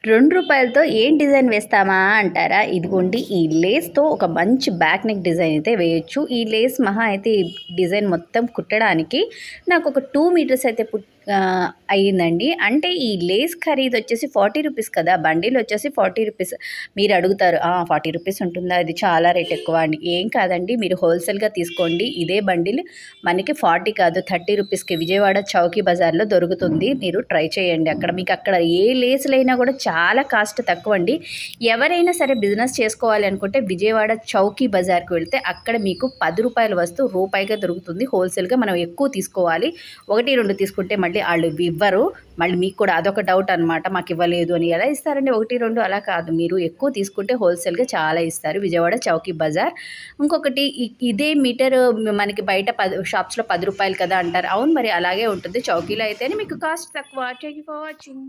రూ. 2తో ఏం డిజైన్ వేస్తామా అంటారా? ఇదిగోండి ఈ లేస్‌తో ఒక మంచి బ్యాక్ నెక్ డిజైన్ అయితే వేయొచ్చు. ఈ లేస్ మహా అయితే ఈ డిజైన్ మొత్తం కుట్టడానికి నాకొక 2 మీటర్స్ అయితే అయ్యిందండి. అంటే ఈ లేస్ ఖరీదు వచ్చేసి రూ. 40 కదా! బండిల్ వచ్చేసి రూ. 40. మీరు అడుగుతారు రూ. 40 ఉంటుందా? ఇది చాలా రేట్ ఎక్కువ అని. ఏం కాదండి, మీరు హోల్‌సేల్‌గా తీసుకోండి. ఇదే బండిల్ మనకి 40 కాదు 30 విజయవాడ చౌకీ బజార్‌లో దొరుకుతుంది. మీరు ట్రై చేయండి. మీకు అక్కడ ఏ లేస్‌లైనా కూడా చాలా కాస్ట్ తక్కువండి. ఎవరైనా సరే బిజినెస్ చేసుకోవాలి అనుకుంటే విజయవాడ చౌకీ బజార్కి వెళ్తే అక్కడ మీకు రూ. 10 వస్తువు రూపాయికే దొరుకుతుంది. హోల్సేల్గా మనం ఎక్కువ తీసుకోవాలి. 1, 2 తీసుకుంటే మళ్ళీ వాళ్ళు ఇవ్వరు. మళ్ళీ మీకు కూడా అదొక డౌట్ అనమాట, మాకు ఇవ్వలేదు అని. ఎలా ఇస్తారండి 1, 2? అలా కాదు, మీరు ఎక్కువ తీసుకుంటే హోల్సేల్గా చాలా ఇస్తారు. విజయవాడ చౌకీ బజార్. ఇంకొకటి ఇదే మీటర్ మనకి బయట షాప్స్లో రూ. 10 కదా అంటారు. అవును, మరి అలాగే ఉంటుంది. చౌకీలో అయితేనే మీకు కాస్ట్ తక్కువ. Thank you for watching.